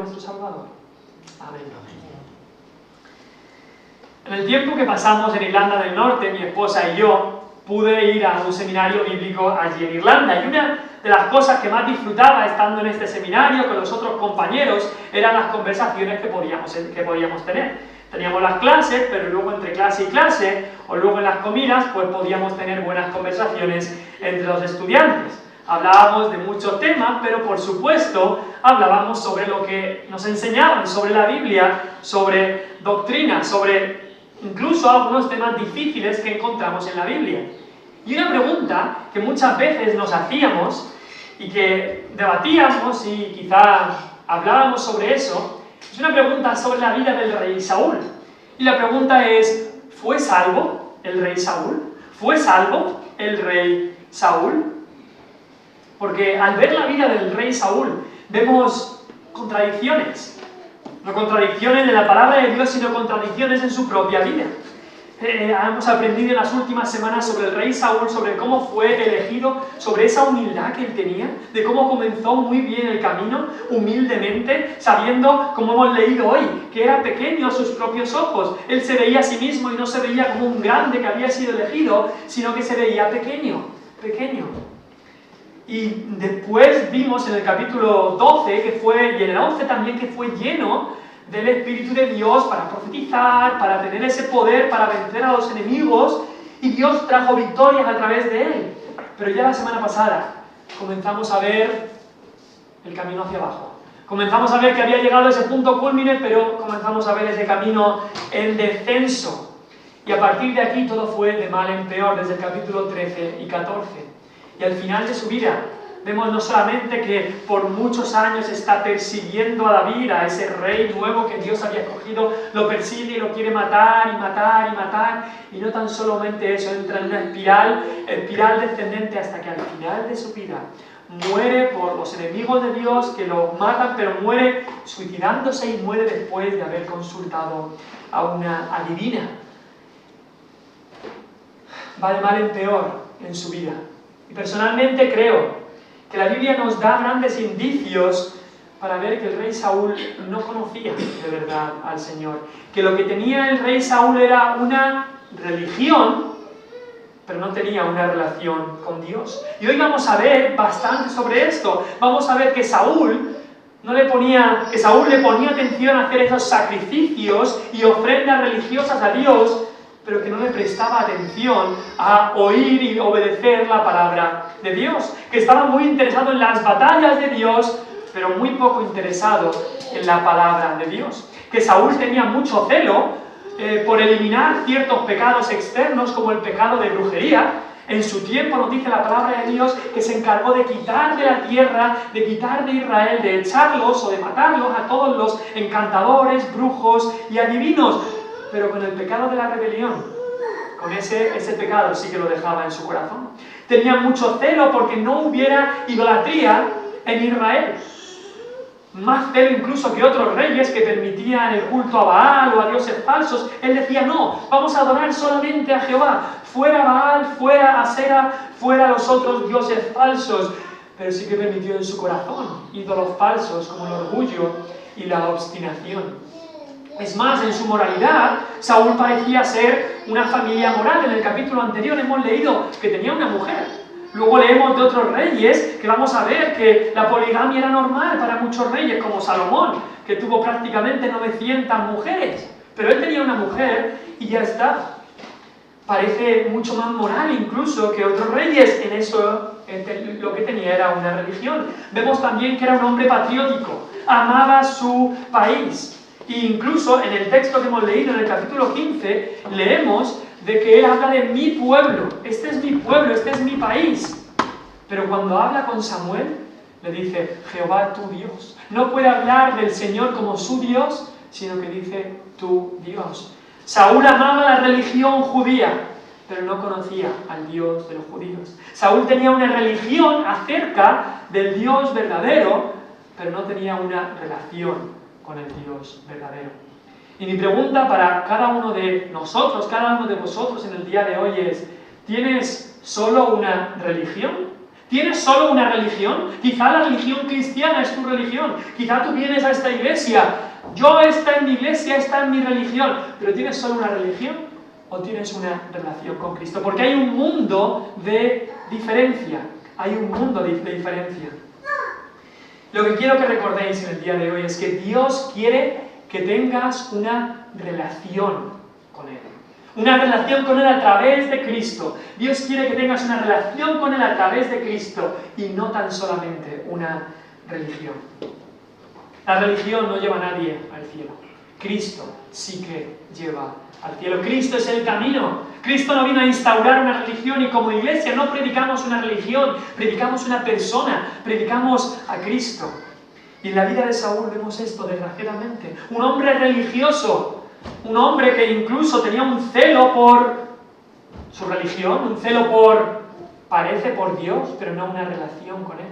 nuestro Salvador. Amén. En el tiempo que pasamos en Irlanda del Norte, mi esposa y yo, pude ir a un seminario bíblico allí en Irlanda. Y una de las cosas que más disfrutaba estando en este seminario con los otros compañeros eran las conversaciones que podíamos tener. Teníamos las clases, pero luego entre clase y clase, o luego en las comidas, pues podíamos tener buenas conversaciones entre los estudiantes. Hablábamos de muchos temas, pero por supuesto hablábamos sobre lo que nos enseñaban, sobre la Biblia, sobre doctrina, sobre incluso algunos temas difíciles que encontramos en la Biblia. Y una pregunta que muchas veces nos hacíamos y que debatíamos y quizá hablábamos sobre eso, es una pregunta sobre la vida del rey Saúl. Y la pregunta es, ¿fue salvo el rey Saúl? ¿Fue salvo el rey Saúl? Porque al ver la vida del rey Saúl, vemos contradicciones. No contradicciones de la palabra de Dios, sino contradicciones en su propia vida. Hemos aprendido en las últimas semanas sobre el rey Saúl, sobre cómo fue elegido, sobre esa humildad que él tenía, de cómo comenzó muy bien el camino, humildemente, sabiendo, como hemos leído hoy, que era pequeño a sus propios ojos. Él se veía a sí mismo y no se veía como un grande que había sido elegido, sino que se veía pequeño. Y después vimos en el capítulo 12, y en el 11 también, que fue lleno del Espíritu de Dios para profetizar, para tener ese poder, para vencer a los enemigos, y Dios trajo victorias a través de él. Pero ya la semana pasada comenzamos a ver el camino hacia abajo. Comenzamos a ver que había llegado a ese punto cúlmine, pero comenzamos a ver ese camino en descenso. Y a partir de aquí todo fue de mal en peor, desde el capítulo 13 y 14. Y al final de su vida vemos no solamente que por muchos años está persiguiendo a David, a ese rey nuevo que Dios había escogido, lo persigue y lo quiere matar y matar y matar, y no tan solamente eso, entra en una espiral descendente hasta que al final de su vida muere por los enemigos de Dios que lo matan, pero muere suicidándose y muere después de haber consultado a una adivina. Va de mal en peor en su vida. Y personalmente creo que la Biblia nos da grandes indicios para ver que el rey Saúl no conocía de verdad al Señor. Que lo que tenía el rey Saúl era una religión, pero no tenía una relación con Dios. Y hoy vamos a ver bastante sobre esto. Vamos a ver que Saúl le ponía atención a hacer esos sacrificios y ofrendas religiosas a Dios, pero que no le prestaba atención a oír y obedecer la palabra de Dios, que estaba muy interesado en las batallas de Dios, pero muy poco interesado en la palabra de Dios. Que Saúl tenía mucho celo por eliminar ciertos pecados externos, como el pecado de brujería. En su tiempo nos dice la palabra de Dios que se encargó de quitar de la tierra, de quitar de Israel, de echarlos o de matarlos a todos los encantadores, brujos y adivinos. Pero con el pecado de la rebelión, con ese pecado sí que lo dejaba en su corazón. Tenía mucho celo porque no hubiera idolatría en Israel. Más celo incluso que otros reyes que permitían el culto a Baal o a dioses falsos. Él decía, no, vamos a adorar solamente a Jehová. Fuera Baal, fuera Asera, fuera los otros dioses falsos. Pero sí que permitió en su corazón ídolos falsos como el orgullo y la obstinación. Es más, en su moralidad, Saúl parecía ser una familia moral. En el capítulo anterior hemos leído que tenía una mujer. Luego leemos de otros reyes que vamos a ver que la poligamia era normal para muchos reyes, como Salomón, que tuvo prácticamente 900 mujeres. Pero él tenía una mujer y ya está. Parece mucho más moral incluso que otros reyes. En eso lo que tenía era una religión. Vemos también que era un hombre patriótico. Amaba su país. E incluso en el texto que hemos leído, en el capítulo 15, leemos de que él habla de mi pueblo. Este es mi pueblo, este es mi país. Pero cuando habla con Samuel, le dice, Jehová tu Dios. No puede hablar del Señor como su Dios, sino que dice, tu Dios. Saúl amaba la religión judía, pero no conocía al Dios de los judíos. Saúl tenía una religión acerca del Dios verdadero, pero no tenía una relación con el Dios verdadero. Y mi pregunta para cada uno de nosotros, cada uno de vosotros en el día de hoy es, ¿tienes solo una religión? ¿Tienes solo una religión? Quizá la religión cristiana es tu religión. Quizá tú vienes a esta iglesia. Yo está en mi iglesia, está en mi religión. ¿Pero tienes solo una religión o tienes una relación con Cristo? Porque hay un mundo de diferencia. Hay un mundo de diferencia. Lo que quiero que recordéis en el día de hoy es que Dios quiere que tengas una relación con Él. Una relación con Él a través de Cristo. Dios quiere que tengas una relación con Él a través de Cristo y no tan solamente una religión. La religión no lleva a nadie al cielo. Cristo sí que lleva al cielo. Cristo es el camino. Cristo no vino a instaurar una religión y como iglesia no predicamos una religión, predicamos una persona, predicamos a Cristo. Y en la vida de Saúl vemos esto, desgraciadamente. Un hombre religioso, un hombre que incluso tenía un celo por su religión, un celo parece por Dios, pero no una relación con Él.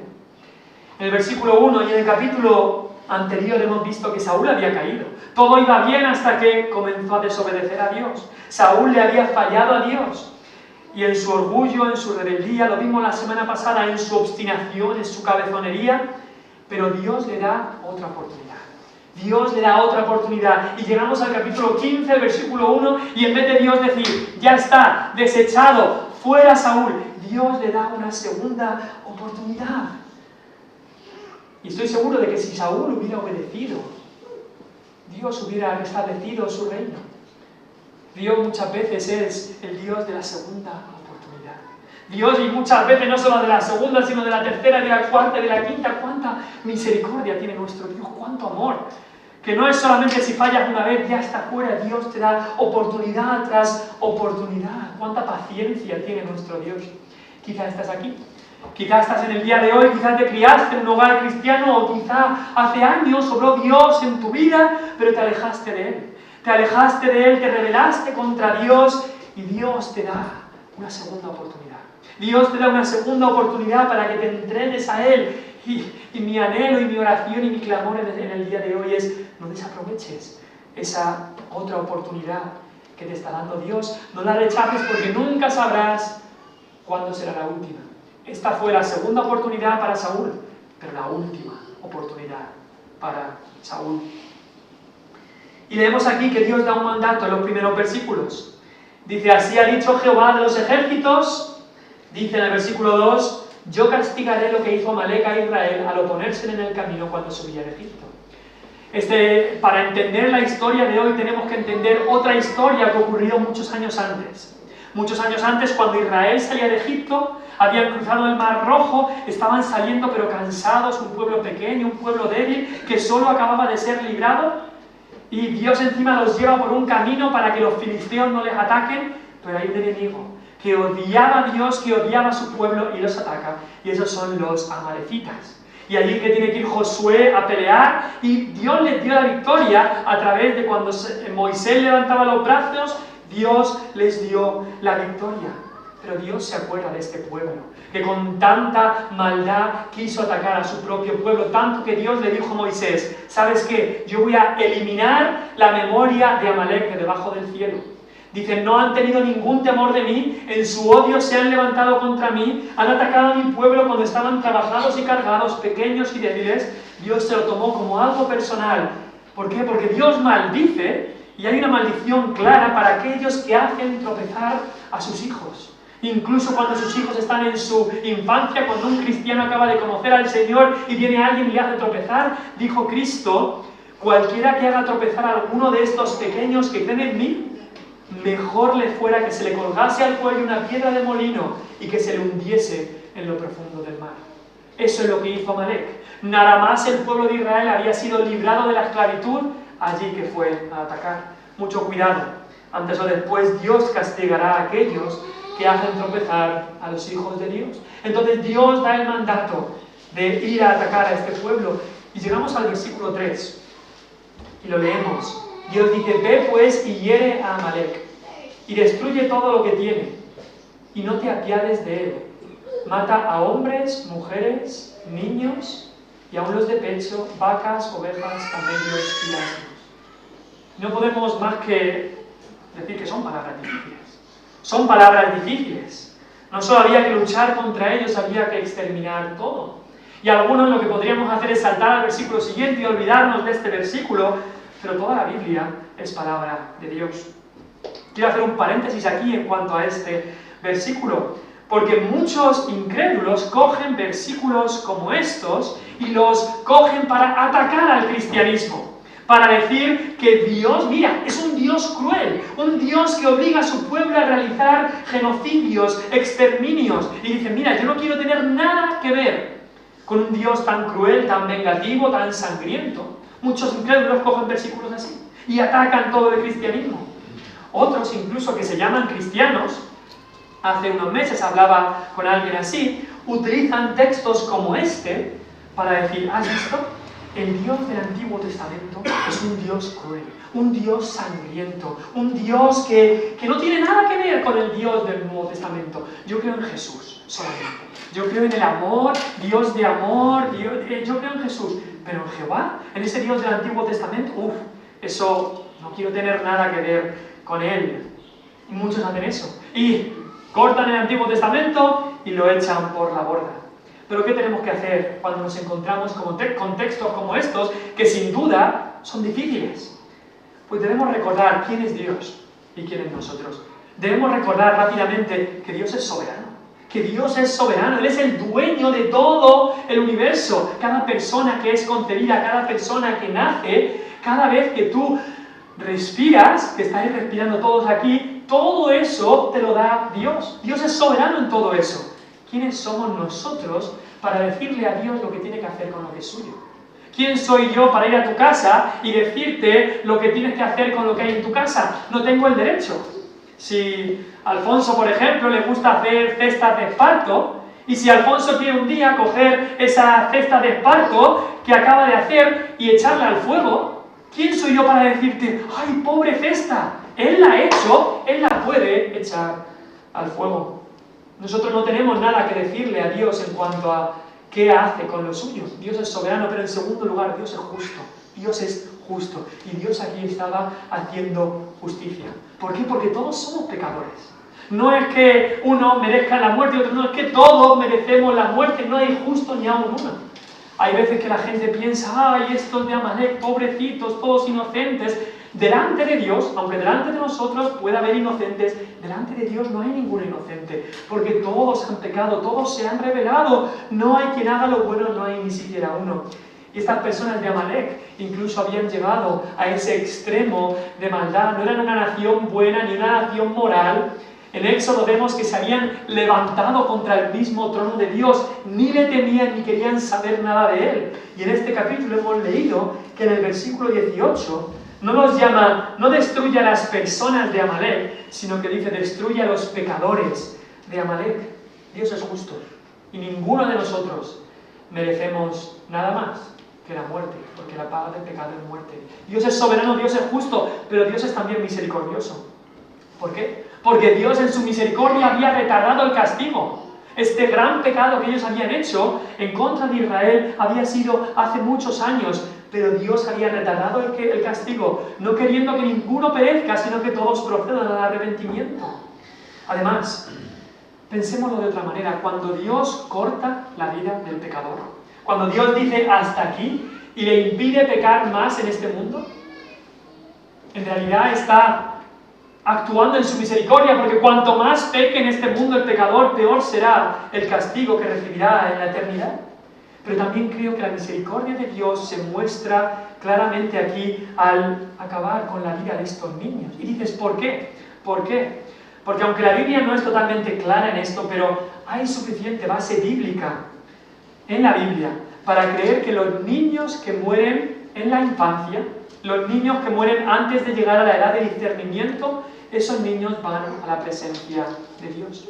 En el versículo 1 y en el capítulo anterior hemos visto que Saúl había caído. Todo iba bien hasta que comenzó a desobedecer a Dios. Saúl le había fallado a Dios. Y en su orgullo, en su rebeldía, lo vimos la semana pasada, en su obstinación, en su cabezonería, pero Dios le da otra oportunidad. Dios le da otra oportunidad. Y llegamos al capítulo 15, versículo 1, y en vez de Dios decir, ya está, desechado, fuera Saúl, Dios le da una segunda oportunidad. Y estoy seguro de que si Saúl hubiera obedecido, Dios hubiera restablecido su reino. Dios muchas veces es el Dios de la segunda oportunidad. Dios, y muchas veces no solo de la segunda, sino de la tercera, de la cuarta, de la quinta. Cuánta misericordia tiene nuestro Dios, cuánto amor. Que no es solamente si fallas una vez, ya está fuera. Dios te da oportunidad tras oportunidad. Cuánta paciencia tiene nuestro Dios. Quizás estás aquí. Quizás estás en el día de hoy, quizás te criaste en un hogar cristiano o quizá hace años obró Dios en tu vida, pero te alejaste de Él. Te alejaste de Él, te rebelaste contra Dios y Dios te da una segunda oportunidad. Dios te da una segunda oportunidad para que te entregues a Él. Y mi anhelo y mi oración y mi clamor en el día de hoy es no desaproveches esa otra oportunidad que te está dando Dios. No la rechaces porque nunca sabrás cuándo será la última. Esta fue la segunda oportunidad para Saúl, pero la última oportunidad para Saúl. Y leemos aquí que Dios da un mandato en los primeros versículos. Dice, así ha dicho Jehová de los ejércitos, dice en el versículo 2, yo castigaré lo que hizo Amalec a Israel al oponerse en el camino cuando subía de Egipto. Para entender la historia de hoy tenemos que entender otra historia que ocurrió muchos años antes. Muchos años antes, cuando Israel salía de Egipto, habían cruzado el Mar Rojo, estaban saliendo pero cansados, un pueblo pequeño, un pueblo débil, que solo acababa de ser librado, y Dios encima los lleva por un camino para que los filisteos no les ataquen, pero hay un enemigo que odiaba a Dios, que odiaba a su pueblo y los ataca, y esos son los amalecitas. Y allí que tiene que ir Josué a pelear, y Dios les dio la victoria a través de cuando Moisés levantaba los brazos, Dios les dio la victoria. Pero Dios se acuerda de este pueblo, que con tanta maldad quiso atacar a su propio pueblo, tanto que Dios le dijo a Moisés, ¿sabes qué? Yo voy a eliminar la memoria de Amalec de debajo del cielo. Dicen, no han tenido ningún temor de mí, en su odio se han levantado contra mí, han atacado a mi pueblo cuando estaban trabajados y cargados, pequeños y débiles. Dios se lo tomó como algo personal. ¿Por qué? Porque Dios maldice, y hay una maldición clara para aquellos que hacen tropezar a sus hijos. Incluso cuando sus hijos están en su infancia, cuando un cristiano acaba de conocer al Señor y viene alguien y le hace tropezar, dijo Cristo, cualquiera que haga tropezar a alguno de estos pequeños que creen en mí, mejor le fuera que se le colgase al cuello una piedra de molino y que se le hundiese en lo profundo del mar. Eso es lo que hizo Amalec. Nada más el pueblo de Israel había sido librado de la esclavitud, allí que fue a atacar. Mucho cuidado, antes o después Dios castigará a aquellos que hacen tropezar a los hijos de Dios. Entonces Dios da el mandato de ir a atacar a este pueblo. Y llegamos al versículo 3 y lo leemos. Dios dice, ve pues y hiere a Amalec y destruye todo lo que tiene y no te apiades de él. Mata a hombres, mujeres, niños y aun los de pecho, vacas, ovejas, camellos y asnos. No podemos más que decir que son palabras difíciles. Son palabras difíciles. No solo había que luchar contra ellos, había que exterminar todo. Y algunos lo que podríamos hacer es saltar al versículo siguiente y olvidarnos de este versículo, pero toda la Biblia es palabra de Dios. Quiero hacer un paréntesis aquí en cuanto a este versículo, porque muchos incrédulos cogen versículos como estos y los cogen para atacar al cristianismo, para decir que Dios, mira, es un Dios cruel, un Dios que obliga a su pueblo a realizar genocidios, exterminios, y dicen, mira, yo no quiero tener nada que ver con un Dios tan cruel, tan vengativo, tan sangriento. Muchos incrédulos cogen versículos así y atacan todo el cristianismo. Otros, incluso que se llaman cristianos, hace unos meses hablaba con alguien así, utilizan textos como este para decir, ¿has visto? El Dios del Antiguo Testamento es un Dios cruel, un Dios sangriento, un Dios que no tiene nada que ver con el Dios del Nuevo Testamento. Yo creo en Jesús solamente. Yo creo en el amor, Dios de amor, yo creo en Jesús. Pero en Jehová, en ese Dios del Antiguo Testamento, eso no quiero tener nada que ver con él. Y muchos hacen eso. Y cortan el Antiguo Testamento y lo echan por la borda. Pero ¿qué tenemos que hacer cuando nos encontramos con textos como estos, que sin duda son difíciles? Pues debemos recordar quién es Dios y quién es nosotros. Debemos recordar rápidamente que Dios es soberano. Que Dios es soberano, Él es el dueño de todo el universo. Cada persona que es concebida, cada persona que nace, cada vez que tú respiras, que estáis respirando todos aquí, todo eso te lo da Dios. Dios es soberano en todo eso. ¿Quiénes somos nosotros para decirle a Dios lo que tiene que hacer con lo que es suyo? ¿Quién soy yo para ir a tu casa y decirte lo que tienes que hacer con lo que hay en tu casa? No tengo el derecho. Si a Alfonso, por ejemplo, le gusta hacer cestas de esparto, y si Alfonso quiere un día coger esa cesta de esparto que acaba de hacer y echarla al fuego, ¿quién soy yo para decirte, ¡ay, pobre cesta! Él la ha hecho, Él la puede echar al fuego. Nosotros no tenemos nada que decirle a Dios en cuanto a qué hace con lo suyo. Dios es soberano, pero en segundo lugar, Dios es justo. Dios es justo. Y Dios aquí estaba haciendo justicia. ¿Por qué? Porque todos somos pecadores. No es que uno merezca la muerte y otro no, es que todos merecemos la muerte. No hay justo ni aún uno. Hay veces que la gente piensa, ay, estos de Amalek, pobrecitos, todos inocentes. Delante de Dios, aunque delante de nosotros pueda haber inocentes, delante de Dios no hay ningún inocente, porque todos han pecado, todos se han rebelado, no hay quien haga lo bueno, no hay ni siquiera uno. Y estas personas de Amalek incluso habían llegado a ese extremo de maldad, no eran una nación buena ni una nación moral. En Éxodo vemos que se habían levantado contra el mismo trono de Dios, ni le temían ni querían saber nada de él. Y en este capítulo hemos leído que en el versículo 18 no nos llama, no destruye a las personas de Amalek, sino que dice destruye a los pecadores de Amalek. Dios es justo y ninguno de nosotros merecemos nada más que la muerte, porque la paga del pecado es muerte. Dios es soberano, Dios es justo, pero Dios es también misericordioso. ¿Por qué? Porque Dios en su misericordia había retardado el castigo. Este gran pecado que ellos habían hecho en contra de Israel había sido hace muchos años, pero Dios había retardado el castigo, no queriendo que ninguno perezca, sino que todos procedan al arrepentimiento. Además, pensémoslo de otra manera, cuando Dios corta la vida del pecador, cuando Dios dice hasta aquí y le impide pecar más en este mundo, en realidad está actuando en su misericordia, porque cuanto más peque en este mundo el pecador, peor será el castigo que recibirá en la eternidad. Pero también creo que la misericordia de Dios se muestra claramente aquí al acabar con la vida de estos niños. Y dices, ¿por qué? ¿Por qué? Porque aunque la Biblia no es totalmente clara en esto, pero hay suficiente base bíblica en la Biblia para creer que los niños que mueren en la infancia, los niños que mueren antes de llegar a la edad de discernimiento, esos niños van a la presencia de Dios.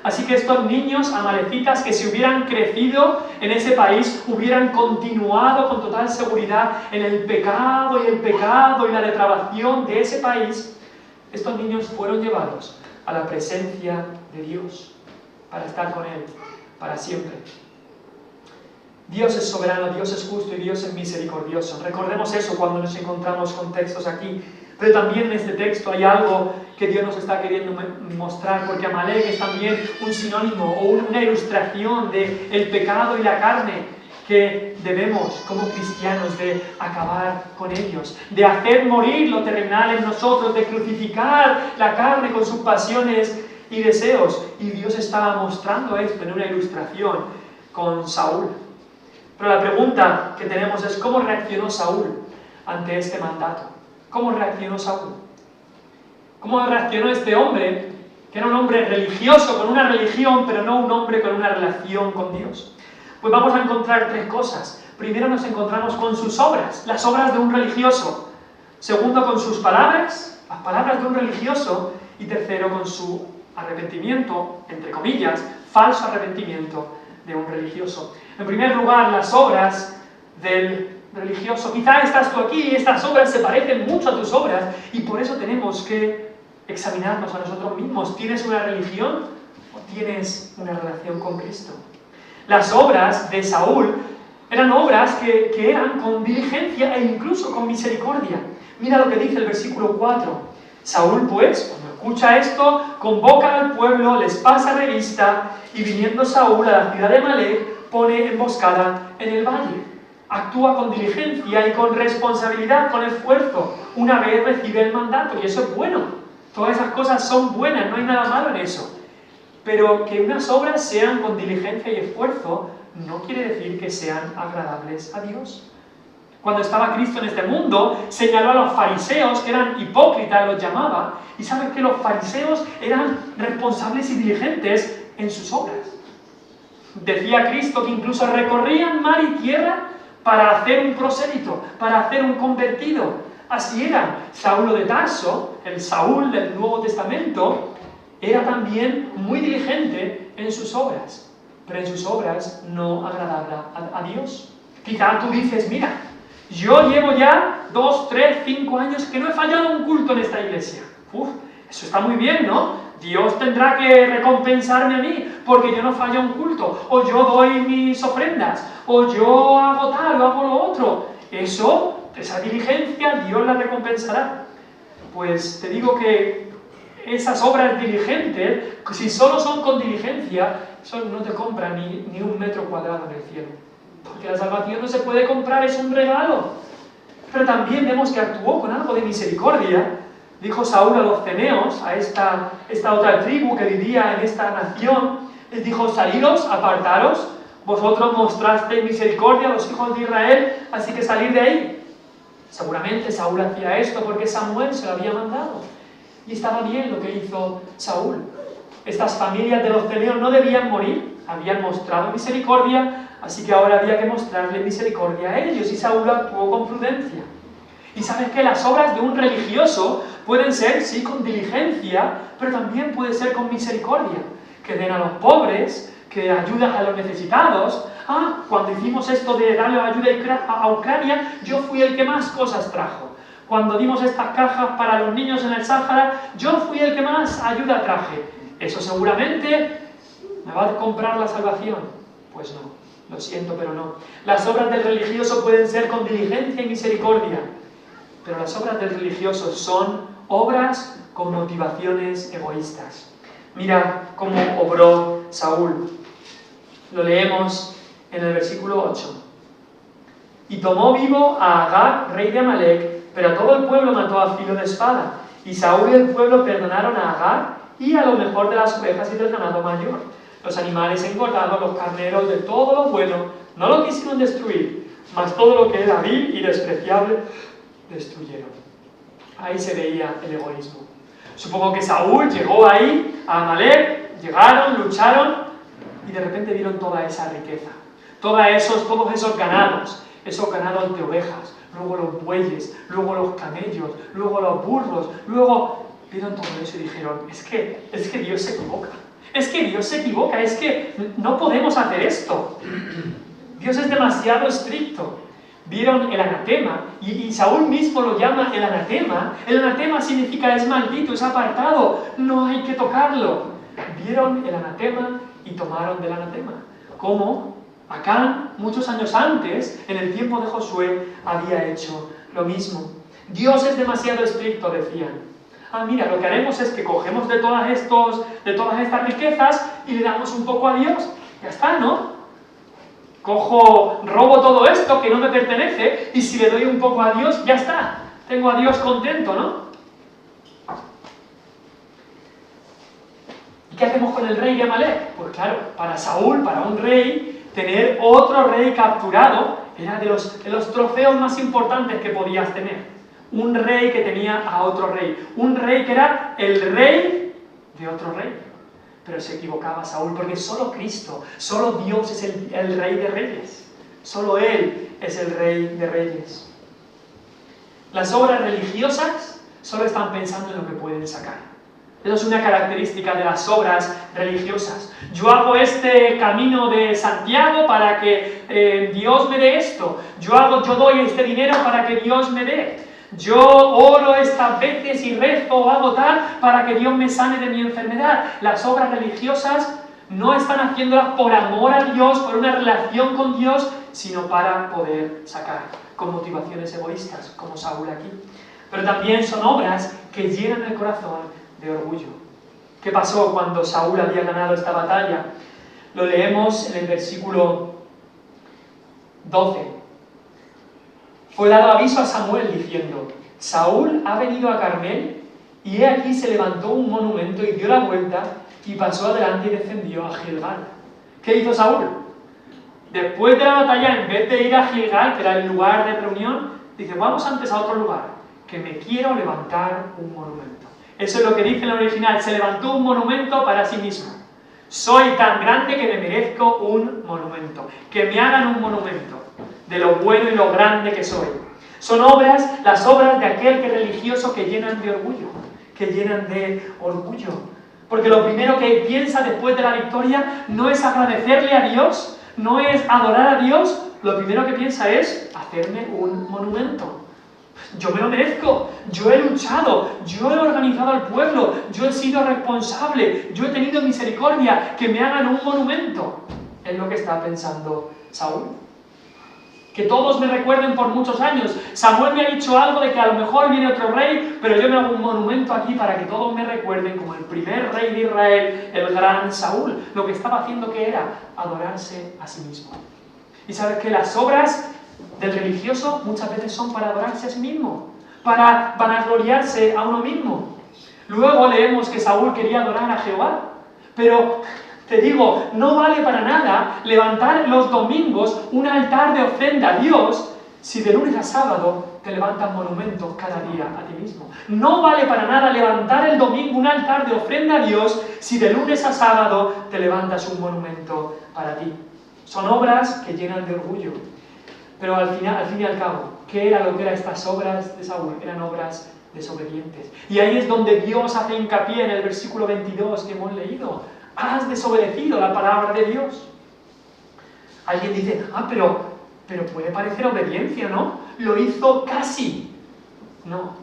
Así que estos niños amalecitas que si hubieran crecido en ese país, hubieran continuado con total seguridad en el pecado y la depravación de ese país, estos niños fueron llevados a la presencia de Dios para estar con Él para siempre. Dios es soberano, Dios es justo y Dios es misericordioso. Recordemos eso cuando nos encontramos con textos aquí. Pero también en este texto hay algo que Dios nos está queriendo mostrar, porque Amalek es también un sinónimo o una ilustración del pecado y la carne, que debemos, como cristianos, de acabar con ellos, de hacer morir lo terrenal en nosotros, de crucificar la carne con sus pasiones y deseos. Y Dios estaba mostrando esto en una ilustración con Saúl. Pero la pregunta que tenemos es: ¿cómo reaccionó Saúl ante este mandato? ¿Cómo reaccionó Saúl? ¿Cómo reaccionó este hombre, que era un hombre religioso, con una religión, pero no un hombre con una relación con Dios? Pues vamos a encontrar tres cosas. Primero nos encontramos con sus obras, las obras de un religioso. Segundo, con sus palabras, las palabras de un religioso. Y tercero, con su arrepentimiento, entre comillas, falso arrepentimiento de un religioso. En primer lugar, las obras del religioso. Quizá estás tú aquí y estas obras se parecen mucho a tus obras, y por eso tenemos que examinarnos a nosotros mismos. ¿Tienes una religión o tienes una relación con Cristo? Las obras de Saúl eran obras que eran con diligencia e incluso con misericordia. Mira lo que dice el versículo 4. Saúl, pues, cuando escucha esto, convoca al pueblo, les pasa revista, y viniendo Saúl a la ciudad de Amalek, pone emboscada en el valle. Actúa con diligencia y con responsabilidad, con esfuerzo, una vez recibe el mandato, y eso es bueno. Todas esas cosas son buenas, no hay nada malo en eso. Pero que unas obras sean con diligencia y esfuerzo no quiere decir que sean agradables a Dios. Cuando estaba Cristo en este mundo, señaló a los fariseos, que eran hipócritas, los llamaba, y sabes que los fariseos eran responsables y diligentes en sus obras. Decía Cristo que incluso recorrían mar y tierra para hacer un prosélito, para hacer un convertido. Así era Saulo de Tarso, el Saúl del Nuevo Testamento, era también muy diligente en sus obras, pero en sus obras no agradaba a Dios. Quizá tú dices: mira, yo llevo ya 2, 3, 5 años que no he fallado un culto en esta iglesia. Eso está muy bien, ¿no? Dios tendrá que recompensarme a mí porque yo no fallo un culto, o yo doy mis ofrendas, o yo hago tal o hago lo otro. Esa diligencia, Dios la recompensará. Pues te digo que esas obras diligentes, si solo son con diligencia, eso no te compra ni un metro cuadrado en el cielo. Porque la salvación no se puede comprar, es un regalo. Pero también vemos que actuó con algo de misericordia. Dijo Saúl a los ceneos, a esta otra tribu que vivía en esta nación, les dijo: saliros, apartaros, vosotros mostrasteis misericordia a los hijos de Israel, así que salid de ahí. Seguramente Saúl hacía esto porque Samuel se lo había mandado. Y estaba bien lo que hizo Saúl. Estas familias de los ceneos no debían morir, habían mostrado misericordia, así que ahora había que mostrarle misericordia a ellos, y Saúl actuó con prudencia. Y sabes que las obras de un religioso pueden ser, sí, con diligencia, pero también puede ser con misericordia. Que den a los pobres, que ayudan a los necesitados. Cuando hicimos esto de darle ayuda a Ucrania, yo fui el que más cosas trajo. Cuando dimos estas cajas para los niños en el Sáhara, yo fui el que más ayuda traje. ¿Eso seguramente me va a comprar la salvación? Pues no, lo siento, pero no. Las obras del religioso pueden ser con diligencia y misericordia, pero las obras del religioso son obras con motivaciones egoístas. Mira cómo obró Saúl. Lo leemos en el versículo 8. Y tomó vivo a Agag, rey de Amalek, pero a todo el pueblo mató a filo de espada. Y Saúl y el pueblo perdonaron a Agag y a lo mejor de las ovejas y del ganado mayor. Los animales engordados, los carneros, de todo lo bueno, no lo quisieron destruir, mas todo lo que era vil y despreciable destruyeron. Ahí se veía el egoísmo. Supongo que Saúl llegó ahí, a Amalek, llegaron, lucharon, y de repente vieron toda esa riqueza, todos esos ganados de ovejas, luego los bueyes, luego los camellos, luego los burros, luego vieron todo eso y dijeron: es que Dios se equivoca, es que no podemos hacer esto, Dios es demasiado estricto. Vieron el anatema, y Saúl mismo lo llama el anatema. El anatema significa es maldito, es apartado, no hay que tocarlo. Vieron el anatema y tomaron del anatema. Como Acán, muchos años antes, en el tiempo de Josué, había hecho lo mismo. Dios es demasiado estricto, decían. Mira, lo que haremos es que cogemos de todas estas riquezas y le damos un poco a Dios. Ya está, ¿no? Robo todo esto que no me pertenece y si le doy un poco a Dios, ya está. Tengo a Dios contento, ¿no? ¿Y qué hacemos con el rey de Amalek? Pues claro, para Saúl, para un rey, tener otro rey capturado era de los trofeos más importantes que podías tener. Un rey que tenía a otro rey. Un rey que era el rey de otro rey. Pero se equivocaba Saúl, porque solo Cristo, solo Dios es el rey de reyes. Solo Él es el rey de reyes. Las obras religiosas solo están pensando en lo que pueden sacar. Eso es una característica de las obras religiosas. Yo hago este camino de Santiago para que Dios me dé esto. Yo doy este dinero para que Dios me dé. Yo oro estas veces y rezo o hago tal para que Dios me sane de mi enfermedad. Las obras religiosas no están haciéndolas por amor a Dios, por una relación con Dios, sino para poder sacar, con motivaciones egoístas, como Saúl aquí. Pero también son obras que llenan el corazón de orgullo. ¿Qué pasó cuando Saúl había ganado esta batalla? Lo leemos en el versículo 12. Fue dado aviso a Samuel diciendo: Saúl ha venido a Carmel, y he aquí se levantó un monumento y dio la vuelta y pasó adelante y descendió a Gilgal. ¿Qué hizo Saúl? Después de la batalla, en vez de ir a Gilgal, que era el lugar de reunión, dice: vamos antes a otro lugar, que me quiero levantar un monumento. Eso es lo que dice en el original: se levantó un monumento para sí mismo. Soy tan grande que me merezco un monumento, que me hagan un monumento de lo bueno y lo grande que soy. Son las obras de aquel que es religioso, que llenan de orgullo, porque lo primero que piensa después de la victoria no es agradecerle a Dios, no es adorar a Dios, lo primero que piensa es hacerme un monumento. Yo me lo merezco, yo he luchado, yo he organizado al pueblo, yo he sido responsable, yo he tenido misericordia, que me hagan un monumento. Es lo que está pensando Saúl. Que todos me recuerden por muchos años. Samuel me ha dicho algo de que a lo mejor viene otro rey, pero yo me hago un monumento aquí para que todos me recuerden como el primer rey de Israel, el gran Saúl. Lo que estaba haciendo, ¿qué era? Adorarse a sí mismo. Y sabes que las obras del religioso muchas veces son para adorarse a sí mismo, para vanagloriarse a uno mismo. Luego leemos que Saúl quería adorar a Jehová, pero te digo, no vale para nada levantar los domingos un altar de ofrenda a Dios si de lunes a sábado te levantas monumentos cada día a ti mismo. No vale para nada levantar el domingo un altar de ofrenda a Dios si de lunes a sábado te levantas un monumento para ti. Son obras que llenan de orgullo. Pero al fin y al cabo, ¿qué era lo que eran estas obras de Saúl? Eran obras desobedientes. Y ahí es donde Dios hace hincapié en el versículo 22 que hemos leído. Has desobedecido la palabra de Dios. Alguien dice: pero puede parecer obediencia, ¿no? Lo hizo casi. No,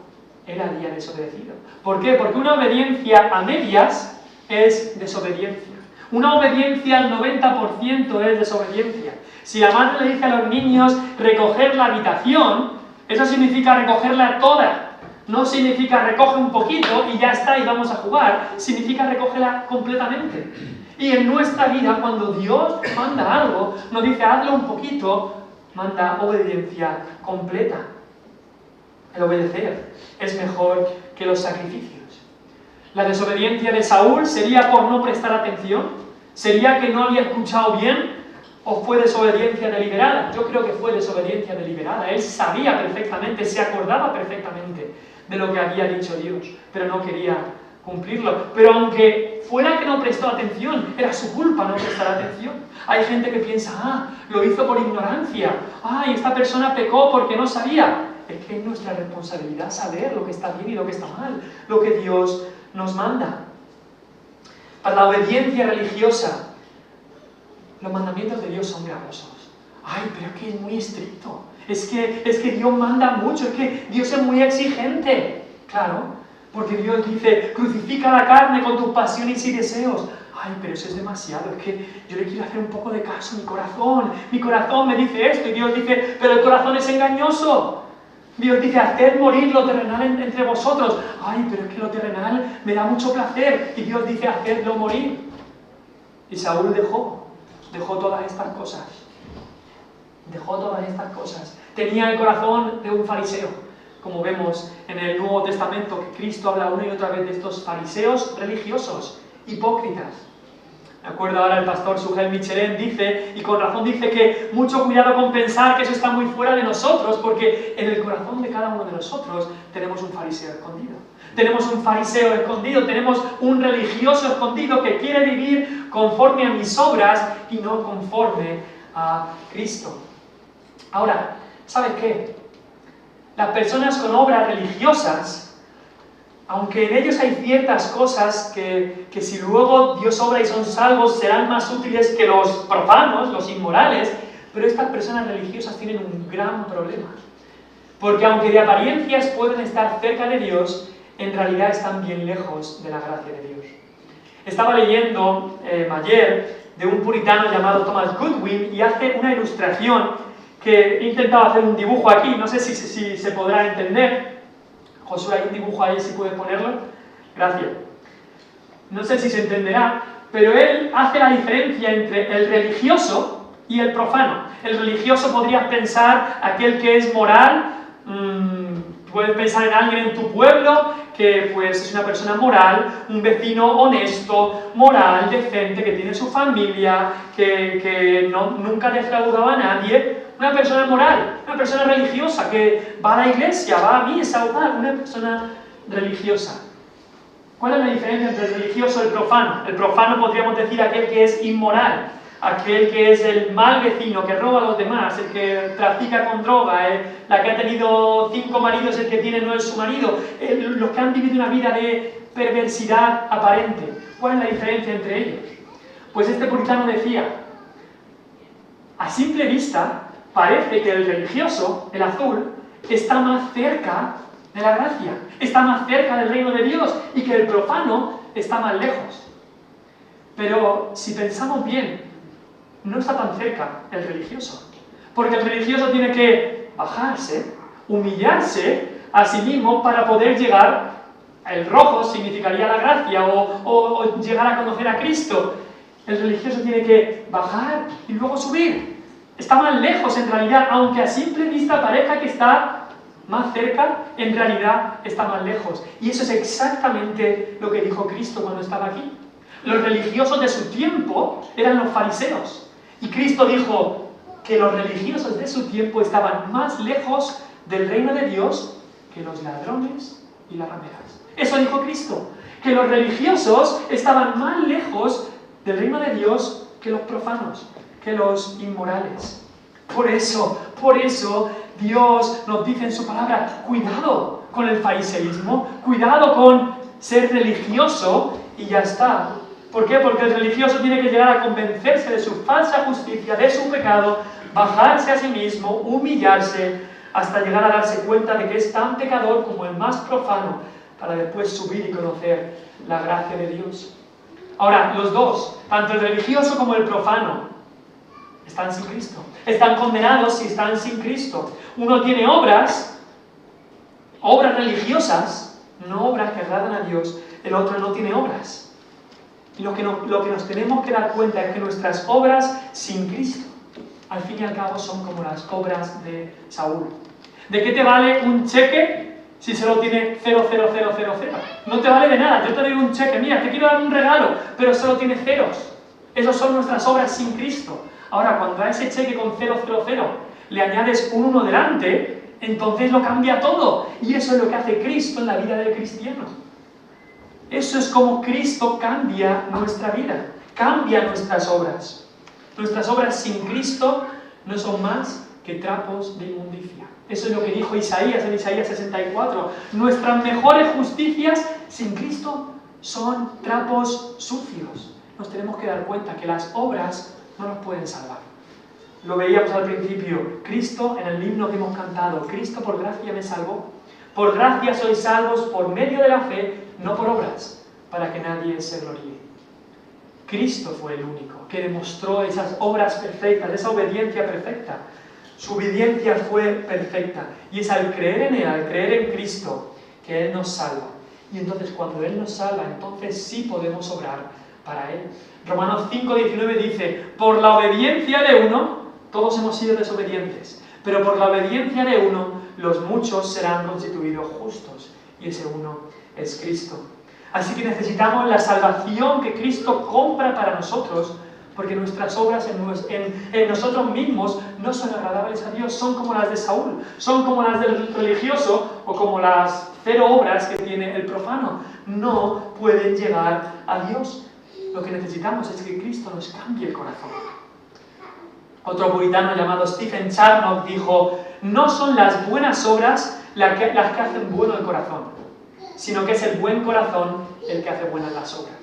él había desobedecido. ¿Por qué? Porque una obediencia a medias es desobediencia. Una obediencia al 90% es desobediencia. Si la madre le dice a los niños recoger la habitación, eso significa recogerla toda. No significa recoge un poquito y ya está y vamos a jugar. Significa recogerla completamente. Y en nuestra vida, cuando Dios manda algo, nos dice hazlo un poquito, manda obediencia completa. El obedecer es mejor que los sacrificios. La desobediencia de Saúl sería por no prestar atención, sería que no había escuchado bien, o fue desobediencia deliberada. Yo creo que fue desobediencia deliberada. Él sabía perfectamente, se acordaba perfectamente de lo que había dicho Dios, pero no quería cumplirlo. Pero aunque fuera que no prestó atención, era su culpa no prestar atención. Hay gente que piensa: lo hizo por ignorancia, y esta persona pecó porque no sabía. Es que es nuestra responsabilidad saber lo que está bien y lo que está mal, lo que Dios nos manda. Para la obediencia religiosa, los mandamientos de Dios son gravosos. Pero es que es muy estricto. Es que Dios manda mucho, es que Dios es muy exigente. Claro, porque Dios dice: crucifica la carne con tus pasiones y deseos. Pero eso es demasiado, es que yo le quiero hacer un poco de caso a mi corazón me dice esto, y Dios dice: pero el corazón es engañoso. Dios dice, haced morir lo terrenal entre vosotros. Ay, pero es que lo terrenal me da mucho placer. Y Dios dice, hacedlo morir. Y Saúl dejó todas estas cosas. Dejó todas estas cosas. Tenía el corazón de un fariseo, como vemos en el Nuevo Testamento, que Cristo habla una y otra vez de estos fariseos religiosos, hipócritas. Me acuerdo ahora el pastor Sugel Michelin dice, y con razón dice, que mucho cuidado con pensar que eso está muy fuera de nosotros, porque en el corazón de cada uno de nosotros tenemos un fariseo escondido. Tenemos un fariseo escondido, tenemos un religioso escondido que quiere vivir conforme a mis obras y no conforme a Cristo. Ahora, ¿sabes qué? Las personas con obras religiosas, aunque en ellos hay ciertas cosas que si luego Dios obra y son salvos, serán más útiles que los profanos, los inmorales, pero estas personas religiosas tienen un gran problema. Porque aunque de apariencias pueden estar cerca de Dios, en realidad están bien lejos de la gracia de Dios. Estaba leyendo ayer de un puritano llamado Thomas Goodwin y hace una ilustración que he intentado hacer un dibujo aquí, no sé si se podrá entender. Josué, hay un dibujo ahí, si puedes ponerlo. Gracias. No sé si se entenderá, pero él hace la diferencia entre el religioso y el profano. El religioso podrías pensar aquel que es moral, puedes pensar en alguien en tu pueblo que pues es una persona moral, un vecino honesto, moral, decente, que tiene su familia, que nunca ha defraudado a nadie. Una persona moral, una persona religiosa que va a la iglesia, va a misa, una persona religiosa. ¿Cuál es la diferencia entre el religioso y el profano? El profano podríamos decir aquel que es inmoral, aquel que es el mal vecino, que roba a los demás, el que trafica con droga, la que ha tenido 5 maridos, el que tiene no es su marido, los que han vivido una vida de perversidad aparente. ¿Cuál es la diferencia entre ellos? Pues este puritano decía, a simple vista, parece que el religioso, el azul, está más cerca de la gracia, está más cerca del reino de Dios, y que el profano está más lejos. Pero si pensamos bien, no está tan cerca el religioso, porque el religioso tiene que bajarse, humillarse a sí mismo para poder llegar. El rojo significaría la gracia o llegar a conocer a Cristo. El religioso tiene que bajar y luego subir. Está más lejos en realidad, aunque a simple vista parezca que está más cerca, en realidad está más lejos. Y eso es exactamente lo que dijo Cristo cuando estaba aquí. Los religiosos de su tiempo eran los fariseos. Y Cristo dijo que los religiosos de su tiempo estaban más lejos del reino de Dios que los ladrones y las rameras. Eso dijo Cristo, que los religiosos estaban más lejos del reino de Dios que los profanos, que los inmorales. Por eso Dios nos dice en su palabra, cuidado con el fariseísmo, cuidado con ser religioso y ya está. ¿Por qué? Porque el religioso tiene que llegar a convencerse de su falsa justicia, de su pecado, bajarse a sí mismo, humillarse, hasta llegar a darse cuenta de que es tan pecador como el más profano, para después subir y conocer la gracia de Dios. Ahora, los dos, tanto el religioso como el profano, están sin Cristo. Están condenados si están sin Cristo. Uno tiene obras religiosas, no obras que agradan a Dios. El otro no tiene obras. Y lo que nos tenemos que dar cuenta es que nuestras obras sin Cristo, al fin y al cabo, son como las obras de Saúl. ¿De qué te vale un cheque si solo tiene 0,0000? No te vale de nada. Yo te doy un cheque, mira, te quiero dar un regalo, pero solo tiene ceros. Esas son nuestras obras sin Cristo. Ahora, cuando a ese cheque con 000 le añades un 1 delante, entonces lo cambia todo. Y eso es lo que hace Cristo en la vida del cristiano. Eso es como Cristo cambia nuestra vida, cambia nuestras obras. Nuestras obras sin Cristo no son más que trapos de inmundicia. Eso es lo que dijo Isaías en Isaías 64. Nuestras mejores justicias sin Cristo son trapos sucios. Nos tenemos que dar cuenta que las obras no nos pueden salvar. Lo veíamos al principio. Cristo, en el himno que hemos cantado, Cristo por gracia me salvó. Por gracia sois salvos por medio de la fe, no por obras, para que nadie se gloríe. Cristo fue el único que demostró esas obras perfectas, esa obediencia perfecta. Su obediencia fue perfecta. Y es al creer en Él, al creer en Cristo, que Él nos salva. Y entonces cuando Él nos salva, entonces sí podemos obrar para Él. Romanos 5:19 dice, por la obediencia de uno, todos hemos sido desobedientes, pero por la obediencia de uno, los muchos serán constituidos justos. Y ese uno es Cristo. Así que necesitamos la salvación que Cristo compra para nosotros, porque nuestras obras en nosotros mismos no son agradables a Dios, son como las de Saúl, son como las del religioso o como las 0 obras que tiene el profano. No pueden llegar a Dios. Lo que necesitamos es que Cristo nos cambie el corazón. Otro puritano llamado Stephen Charnock dijo, no son las buenas obras las que hacen bueno el corazón, sino que es el buen corazón el que hace buenas las obras.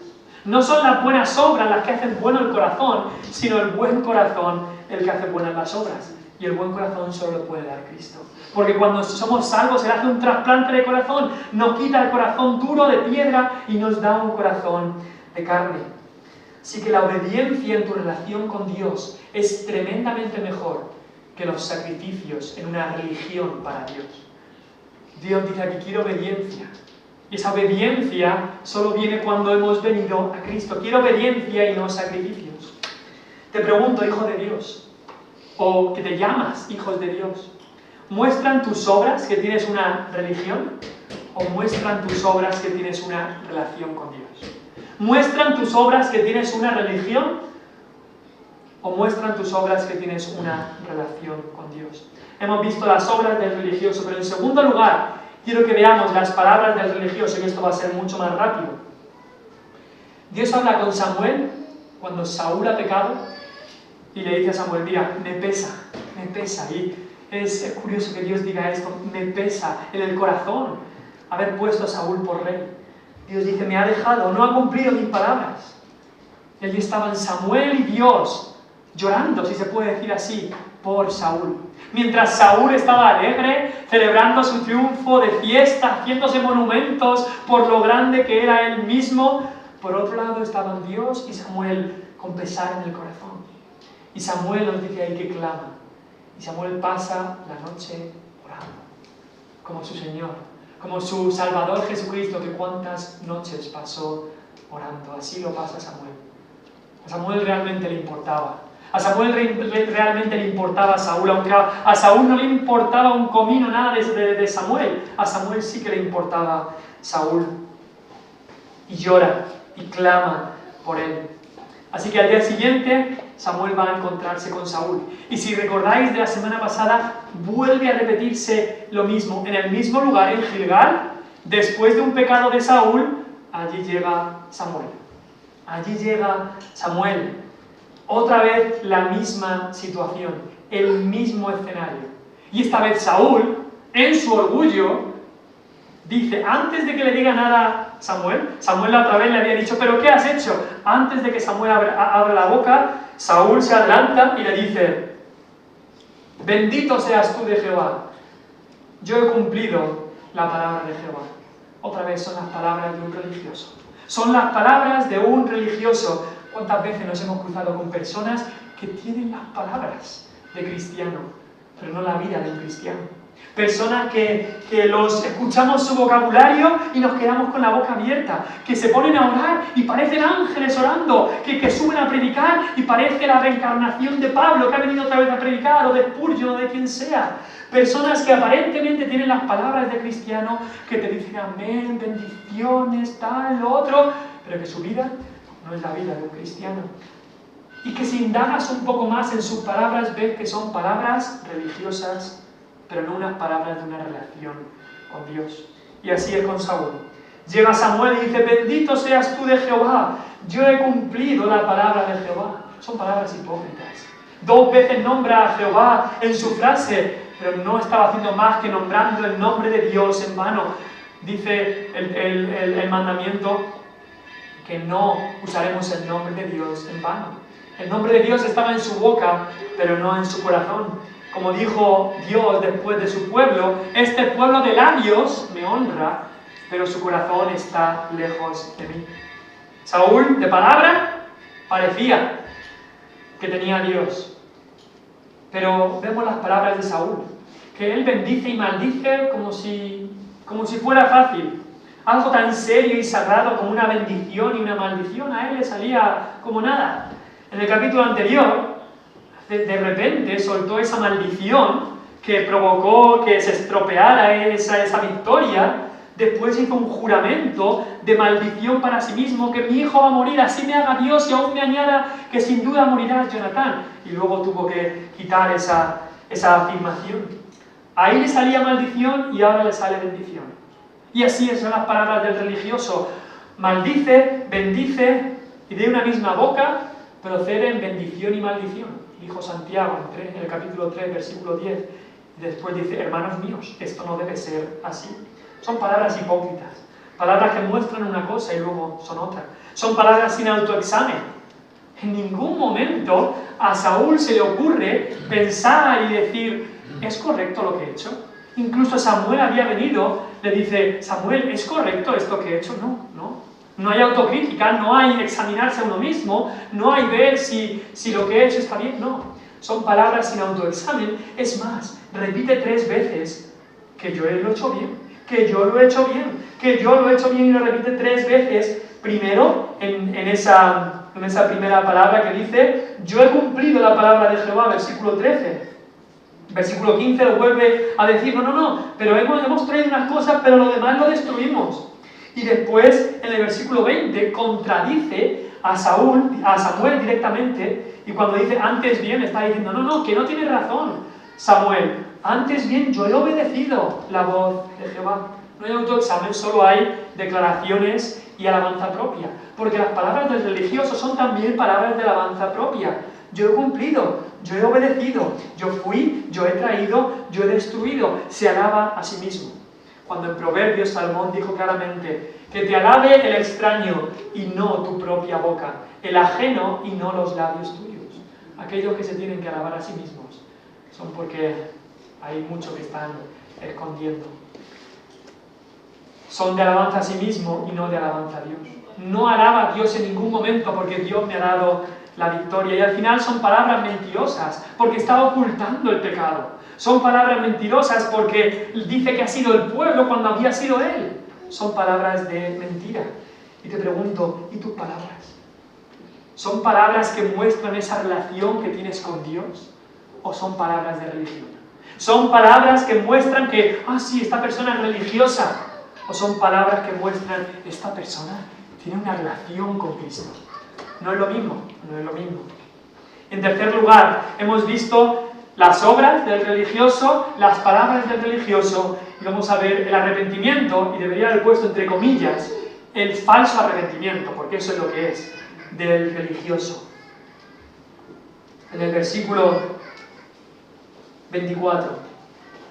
No son las buenas obras las que hacen bueno el corazón, sino el buen corazón el que hace buenas las obras. Y el buen corazón solo lo puede dar Cristo. Porque cuando somos salvos, Él hace un trasplante de corazón, nos quita el corazón duro de piedra y nos da un corazón de carne. Así que la obediencia en tu relación con Dios es tremendamente mejor que los sacrificios en una religión para Dios. Dios dice aquí, quiero obediencia. Y esa obediencia solo viene cuando hemos venido a Cristo. Quiero obediencia y no sacrificios. Te pregunto, hijo de Dios, o que te llamas hijos de Dios, ¿muestran tus obras que tienes una religión? ¿O muestran tus obras que tienes una relación con Dios? ¿Muestran tus obras que tienes una religión? ¿O muestran tus obras que tienes una relación con Dios? Hemos visto las obras del religioso, pero en segundo lugar, quiero que veamos las palabras del religioso, y esto va a ser mucho más rápido. Dios habla con Samuel cuando Saúl ha pecado y le dice a Samuel, mira, me pesa. Y es curioso que Dios diga esto, me pesa en el corazón haber puesto a Saúl por rey. Dios dice, me ha dejado, no ha cumplido mis palabras. Y allí estaban Samuel y Dios llorando, si se puede decir así, por Saúl. Mientras Saúl estaba alegre, celebrando su triunfo de fiesta, haciéndose monumentos por lo grande que era él mismo, por otro lado estaban Dios y Samuel con pesar en el corazón. Y Samuel nos dice ahí que clama. Y Samuel pasa la noche orando, como su Señor, como su Salvador Jesucristo, que cuántas noches pasó orando. Así lo pasa Samuel. A Samuel realmente le importaba. A Samuel realmente le importaba a Saúl, aunque a Saúl no le importaba un comino nada de Samuel. A Samuel sí que le importaba Saúl. Y llora y clama por él. Así que al día siguiente Samuel va a encontrarse con Saúl. Y si recordáis de la semana pasada, vuelve a repetirse lo mismo. En el mismo lugar, en Gilgal, después de un pecado de Saúl, allí llega Samuel. Allí llega Samuel. Otra vez la misma situación, el mismo escenario. Y esta vez Saúl, en su orgullo, dice, antes de que le diga nada Samuel la otra vez le había dicho, ¿pero qué has hecho? Antes de que Samuel abra la boca, Saúl se adelanta y le dice, bendito seas tú de Jehová, yo he cumplido la palabra de Jehová. Otra vez son las palabras de un religioso. Son las palabras de un religioso. ¿Cuántas veces nos hemos cruzado con personas que tienen las palabras de cristiano, pero no la vida de un cristiano? Personas que los escuchamos su vocabulario y nos quedamos con la boca abierta, que se ponen a orar y parecen ángeles orando, que suben a predicar y parece la reencarnación de Pablo, que ha venido otra vez a predicar, o de Spurgeon, o de quien sea. Personas que aparentemente tienen las palabras de cristiano, que te dicen amén, bendiciones, tal, lo otro, pero que su vida no es la vida de un cristiano. Y que si indagas un poco más en sus palabras, ves que son palabras religiosas, pero no unas palabras de una relación con Dios. Y así es con Saúl. Llega Samuel y dice, bendito seas tú de Jehová, yo he cumplido la palabra de Jehová. Son palabras hipócritas. 2 veces nombra a Jehová en su frase, pero no estaba haciendo más que nombrando el nombre de Dios en vano. Dice el mandamiento que no usaremos el nombre de Dios en vano. El nombre de Dios estaba en su boca, pero no en su corazón. Como dijo Dios después de su pueblo, este pueblo de labios me honra, pero su corazón está lejos de mí. Saúl, de palabra, parecía que tenía a Dios, Pero vemos las palabras de Saúl, que él bendice y maldice como si fuera fácil. Algo tan serio y sagrado como una bendición y una maldición, a él le salía como nada. En el capítulo anterior, de repente soltó esa maldición que provocó que se estropeara esa victoria. Después hizo un juramento de maldición para sí mismo, que mi hijo va a morir, así me haga Dios y aún me añada que sin duda morirás, Jonatán. Y luego tuvo que quitar esa afirmación. Ahí le salía maldición y ahora le sale bendición. Y así son las palabras del religioso. Maldice, bendice, y de una misma boca proceden bendición y maldición. Dijo Santiago en el capítulo 3, versículo 10. Y después dice, hermanos míos, esto no debe ser así. Son palabras hipócritas, palabras que muestran una cosa y luego son otra. Son palabras sin autoexamen. En ningún momento a Saúl se le ocurre pensar y decir, ¿es correcto lo que he hecho? Incluso Samuel había venido, le dice, Samuel, ¿es correcto esto que he hecho? No hay autocrítica, no hay examinarse a uno mismo, no hay ver si lo que he hecho está bien, no. Son palabras sin autoexamen. Es más, repite 3 veces que yo lo he hecho bien. Que yo lo he hecho bien, que yo lo he hecho bien, y lo repite 3 veces. Primero, en esa primera palabra que dice, yo he cumplido la palabra de Jehová, versículo 13. Versículo 15 lo vuelve a decir, no, pero hemos traído unas cosas, pero lo demás lo destruimos. Y después, en el versículo 20, contradice a Samuel directamente, y cuando dice antes bien, está diciendo, no, que no tiene razón, Samuel. Antes bien, yo he obedecido la voz de Jehová. No hay autoexamen, solo hay declaraciones y alabanza propia. Porque las palabras del religioso son también palabras de alabanza propia. Yo he cumplido, yo he obedecido, yo fui, yo he traído, yo he destruido. Se alaba a sí mismo. Cuando en Proverbios Salomón dijo claramente, que te alabe el extraño y no tu propia boca, el ajeno y no los labios tuyos. Aquellos que se tienen que alabar a sí mismos son porque hay mucho que están escondiendo. Son de alabanza a sí mismo y no de alabanza a Dios. No alaba a Dios en ningún momento porque Dios me ha dado la victoria. Y al final son palabras mentirosas porque está ocultando el pecado. Son palabras mentirosas porque dice que ha sido el pueblo cuando había sido él. Son palabras de mentira. Y te pregunto, ¿y tus palabras? ¿Son palabras que muestran esa relación que tienes con Dios? ¿O son palabras de religión? ¿Son palabras que muestran que, sí, esta persona es religiosa? ¿O son palabras que muestran, esta persona tiene una relación con Cristo? No es lo mismo, no es lo mismo. En tercer lugar, hemos visto las obras del religioso, las palabras del religioso, y vamos a ver el arrepentimiento, y debería haber puesto entre comillas, el falso arrepentimiento, porque eso es lo que es, del religioso. En el versículo 24,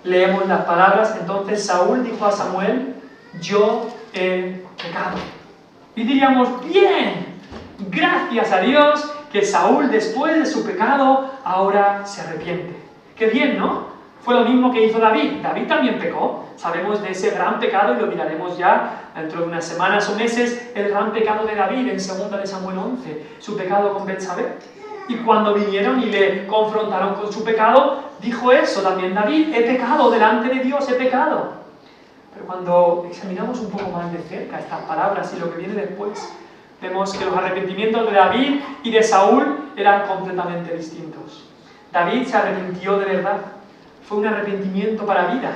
leemos las palabras, entonces Saúl dijo a Samuel, yo he pecado. Y diríamos, bien, gracias a Dios que Saúl después de su pecado ahora se arrepiente. Qué bien, ¿no? Fue lo mismo que hizo David. David también pecó. Sabemos de ese gran pecado y lo miraremos ya dentro de unas semanas o meses, el gran pecado de David en 2 de Samuel 11, su pecado con Betsabé. Y cuando vinieron y le confrontaron con su pecado, dijo eso también David, he pecado, delante de Dios he pecado. Pero cuando examinamos un poco más de cerca estas palabras y lo que viene después, vemos que los arrepentimientos de David y de Saúl eran completamente distintos. David se arrepintió de verdad. Fue un arrepentimiento para vida.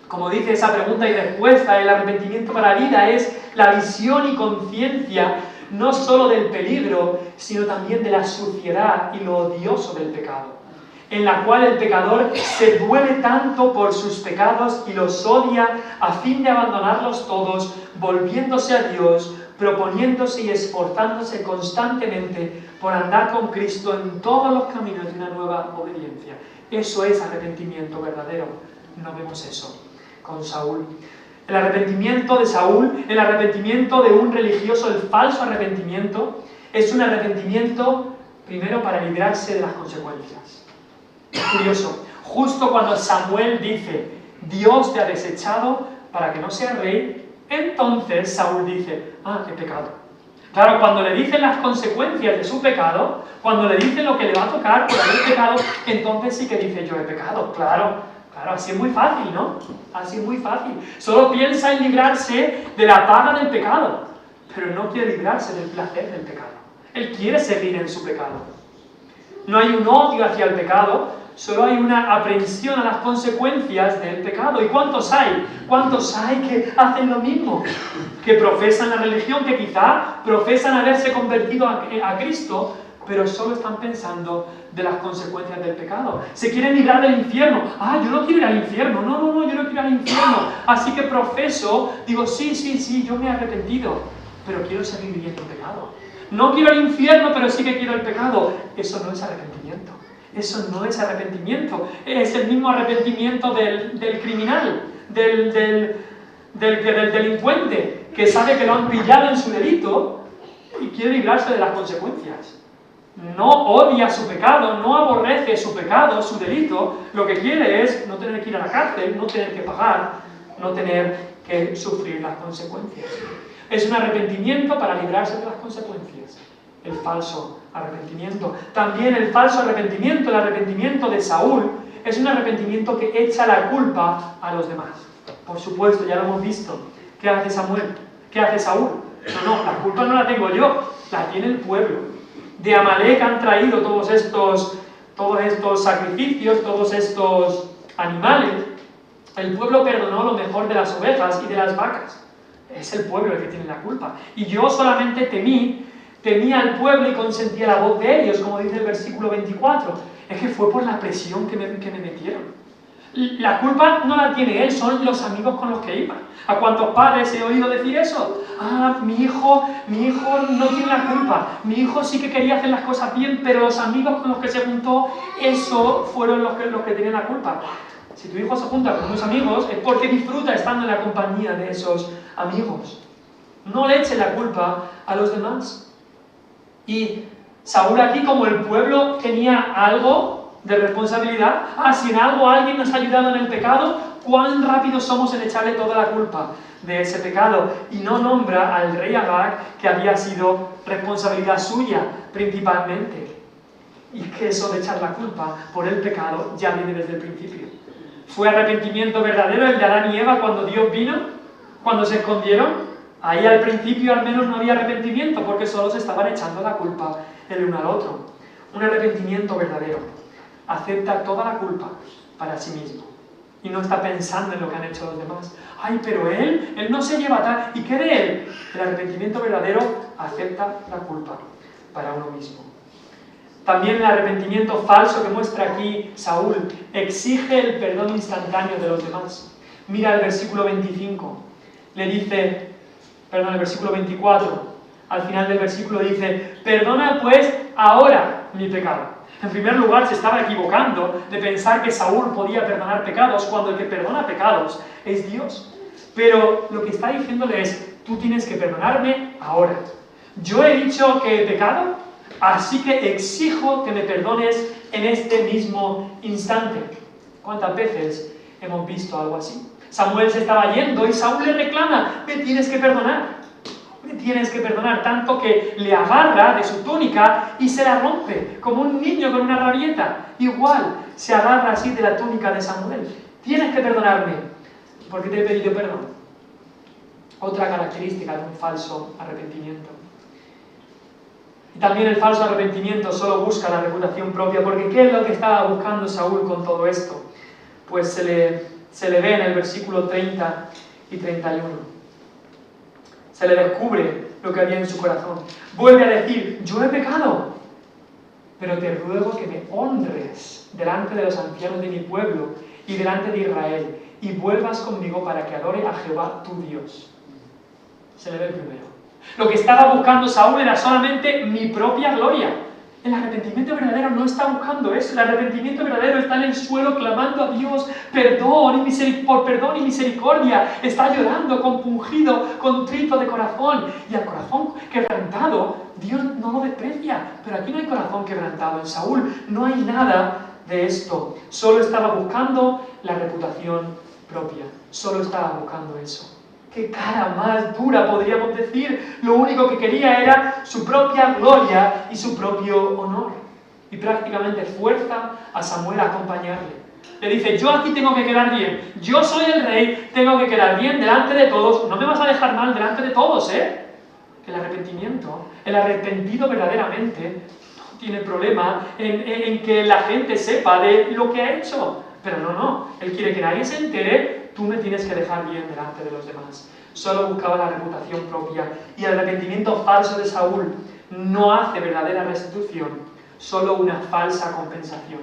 Como dice esa pregunta y respuesta, el arrepentimiento para vida es la visión y conciencia no solo del peligro, sino también de la suciedad y lo odioso del pecado, en la cual el pecador se duele tanto por sus pecados y los odia a fin de abandonarlos todos, volviéndose a Dios, proponiéndose y esforzándose constantemente por andar con Cristo en todos los caminos de una nueva obediencia. Eso es arrepentimiento verdadero. No vemos eso con Saúl. El arrepentimiento de Saúl, el arrepentimiento de un religioso, el falso arrepentimiento, es un arrepentimiento primero para librarse de las consecuencias. Es curioso, justo cuando Samuel dice, Dios te ha desechado para que no seas rey, entonces Saúl dice, he pecado. Claro, cuando le dicen las consecuencias de su pecado, cuando le dicen lo que le va a tocar por haber pecado, entonces sí que dice, yo he pecado. Claro, así es muy fácil, ¿no? Así es muy fácil. Solo piensa en librarse de la paga del pecado, pero no quiere librarse del placer del pecado. Él quiere seguir en su pecado. No hay un odio hacia el pecado, solo hay una aprensión a las consecuencias del pecado. ¿Y cuántos hay? ¿Cuántos hay que hacen lo mismo? Que profesan la religión, que quizá profesan haberse convertido a Cristo, pero solo están pensando de las consecuencias del pecado. Se quieren librar del infierno. Yo no quiero ir al infierno. No, yo no quiero ir al infierno. Así que profeso, digo, sí, yo me he arrepentido, pero quiero seguir viviendo en pecado. No quiero el infierno, pero sí que quiero el pecado. Eso no es arrepentimiento. Eso no es arrepentimiento. Es el mismo arrepentimiento del criminal, del delincuente, que sabe que lo han pillado en su delito y quiere librarse de las consecuencias. No odia su pecado, no aborrece su pecado, su delito. Lo que quiere es no tener que ir a la cárcel, no tener que pagar, no tener que sufrir las consecuencias. Es un arrepentimiento para librarse de las consecuencias. El falso arrepentimiento. También el falso arrepentimiento, el arrepentimiento de Saúl, es un arrepentimiento que echa la culpa a los demás. Por supuesto, ya lo hemos visto. ¿Qué hace Samuel? ¿Qué hace Saúl? No, la culpa no la tengo yo, la tiene el pueblo. De Amalek han traído todos estos sacrificios, todos estos animales. El pueblo perdonó lo mejor de las ovejas y de las vacas. Es el pueblo el que tiene la culpa. Y yo solamente temía al pueblo y consentía la voz de ellos, como dice el versículo 24. Es que fue por la presión que me metieron. La culpa no la tiene él, son los amigos con los que iba. ¿A cuántos padres he oído decir eso? Mi hijo no tiene la culpa. Mi hijo sí que quería hacer las cosas bien, pero los amigos con los que se juntó, eso fueron los que tenían la culpa. Si tu hijo se junta con unos amigos, es porque disfruta estando en la compañía de esos amigos. No le eche la culpa a los demás. Y Saúl aquí, como el pueblo tenía algo de responsabilidad, si en algo alguien nos ha ayudado en el pecado, cuán rápidos somos en echarle toda la culpa de ese pecado. Y no nombra al rey Agag, que había sido responsabilidad suya principalmente. Y que eso de echar la culpa por el pecado ya viene desde el principio. ¿Fue arrepentimiento verdadero el de Adán y Eva cuando Dios vino? ¿Cuando se escondieron? Ahí al principio al menos no había arrepentimiento, porque solo se estaban echando la culpa el uno al otro. Un arrepentimiento verdadero. Acepta toda la culpa para sí mismo. Y no está pensando en lo que han hecho los demás. Pero él no se lleva tal. ¿Y qué de él? El arrepentimiento verdadero acepta la culpa para uno mismo. También el arrepentimiento falso que muestra aquí Saúl exige el perdón instantáneo de los demás. Mira el versículo 25. El versículo 24. Al final del versículo dice, perdona pues ahora mi pecado. En primer lugar, se estaba equivocando de pensar que Saúl podía perdonar pecados cuando el que perdona pecados es Dios. Pero lo que está diciéndole es, tú tienes que perdonarme ahora. Yo he dicho que he pecado, así que exijo que me perdones en este mismo instante. ¿Cuántas veces hemos visto algo así? Samuel se estaba yendo y Saúl le reclama, me tienes que perdonar. Me tienes que perdonar, tanto que le agarra de su túnica y se la rompe, como un niño con una rabieta. Igual, se agarra así de la túnica de Samuel. Tienes que perdonarme, porque te he pedido perdón. Otra característica de un falso arrepentimiento. Y también el falso arrepentimiento solo busca la reputación propia, porque ¿qué es lo que estaba buscando Saúl con todo esto? Pues se le ve en el versículo 30 y 31. Se le descubre lo que había en su corazón. Vuelve a decir, yo he pecado, pero te ruego que me honres delante de los ancianos de mi pueblo y delante de Israel, y vuelvas conmigo para que adore a Jehová tu Dios. Se le ve el primero. Lo que estaba buscando Saúl era solamente mi propia gloria. El arrepentimiento verdadero no está buscando eso. El arrepentimiento verdadero está en el suelo clamando a Dios por perdón y misericordia. Está llorando, compungido, contrito de corazón. Y al corazón quebrantado, Dios no lo desprecia. Pero aquí no hay corazón quebrantado. En Saúl no hay nada de esto. Solo estaba buscando la reputación propia. Solo estaba buscando eso. qué cara más dura podríamos decir. Lo único que quería era su propia gloria y su propio honor. Y prácticamente fuerza a Samuel a acompañarle. Le dice, yo aquí tengo que quedar bien, yo soy el rey, tengo que quedar bien delante de todos, no me vas a dejar mal delante de todos, ¿eh? El arrepentimiento, el arrepentido verdaderamente, no tiene problema en que la gente sepa de lo que ha hecho. Pero no, él quiere que nadie se entere, tú me tienes que dejar bien delante de los demás. Solo buscaba la reputación propia. Y el arrepentimiento falso de Saúl no hace verdadera restitución, solo una falsa compensación.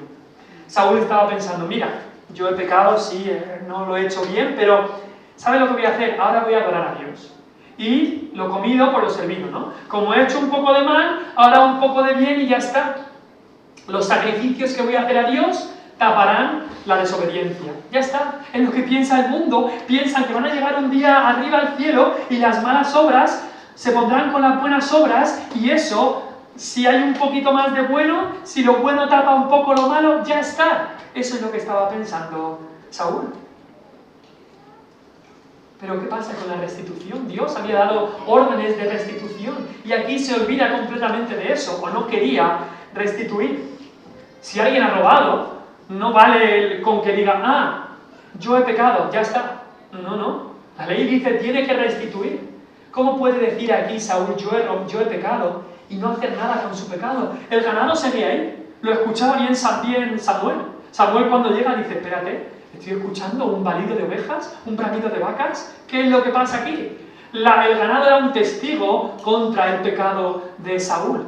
Saúl estaba pensando, mira, yo he pecado, sí, no lo he hecho bien, pero ¿sabes lo que voy a hacer? Ahora voy a adorar a Dios. Y lo comido por lo servido, ¿no? Como he hecho un poco de mal, ahora un poco de bien y ya está. Los sacrificios que voy a hacer a Dios taparán la desobediencia. Ya está. En lo que piensa el mundo, piensan que van a llegar un día arriba al cielo y las malas obras se pondrán con las buenas obras y eso, si hay un poquito más de bueno, si lo bueno tapa un poco lo malo, ya está. Eso es lo que estaba pensando Saúl. Pero ¿qué pasa con la restitución? Dios había dado órdenes de restitución y aquí se olvida completamente de eso, o no quería restituir. Si alguien ha robado, no vale con que diga, yo he pecado, ya está. No. La ley dice, tiene que restituir. ¿Cómo puede decir aquí Saúl, yo he pecado y no hacer nada con su pecado? El ganado seguía ahí. Lo escuchaba bien Samuel. Samuel cuando llega dice, espérate, estoy escuchando un balido de ovejas, un bramido de vacas. ¿Qué es lo que pasa aquí? El ganado era un testigo contra el pecado de Saúl.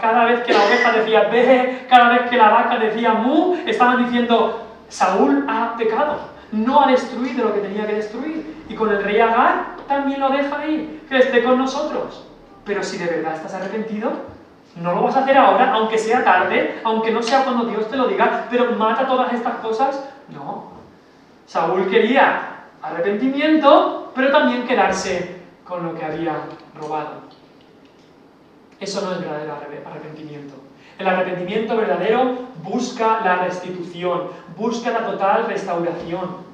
Cada vez que la oveja decía ve, cada vez que la vaca decía mu, estaban diciendo, Saúl ha pecado, no ha destruido lo que tenía que destruir. Y con el rey Agar también lo deja ahí, que esté con nosotros. Pero si de verdad estás arrepentido, no lo vas a hacer ahora, aunque sea tarde, aunque no sea cuando Dios te lo diga, pero mata todas estas cosas. No. Saúl quería arrepentimiento, pero también quedarse con lo que había robado. Eso no es verdadero arrepentimiento. El arrepentimiento verdadero busca la restitución, busca la total restauración.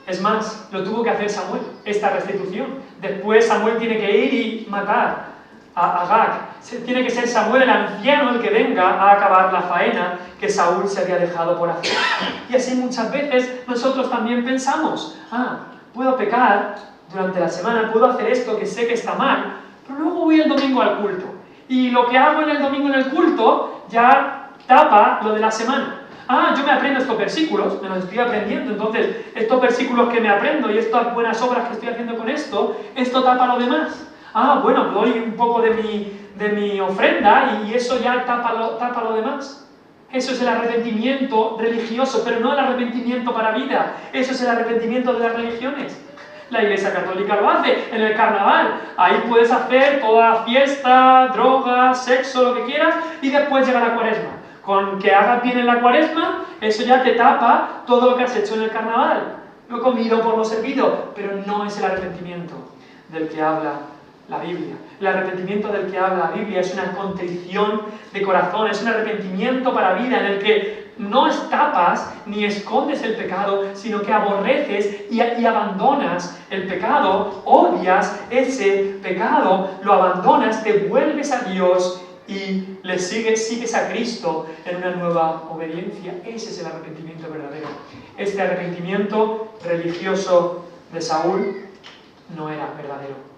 Es más, lo tuvo que hacer Samuel, esta restitución. Después Samuel tiene que ir y matar a Agag. Tiene que ser Samuel el anciano el que venga a acabar la faena que Saúl se había dejado por hacer. Y así muchas veces nosotros también pensamos, puedo pecar durante la semana, puedo hacer esto que sé que está mal, pero luego voy el domingo al culto. Y lo que hago en el domingo en el culto ya tapa lo de la semana. Yo me aprendo estos versículos, me los estoy aprendiendo, entonces estos versículos que me aprendo y estas buenas obras que estoy haciendo con esto tapa lo demás. Bueno, doy un poco de mi ofrenda y eso ya tapa lo demás. Eso es el arrepentimiento religioso, pero no el arrepentimiento para vida. Eso es el arrepentimiento de las religiones. La Iglesia Católica lo hace en el carnaval. Ahí puedes hacer toda fiesta, drogas, sexo, lo que quieras, y después llega la cuaresma. Con que hagas bien en la cuaresma, eso ya te tapa todo lo que has hecho en el carnaval. Lo comido por lo servido, pero no es el arrepentimiento del que habla la Biblia. El arrepentimiento del que habla la Biblia es una contrición de corazón, es un arrepentimiento para vida en el que no tapas ni escondes el pecado, sino que aborreces y abandonas el pecado, odias ese pecado, lo abandonas, te vuelves a Dios y le sigues a Cristo en una nueva obediencia. Ese es el arrepentimiento verdadero. Este arrepentimiento religioso de Saúl no era verdadero.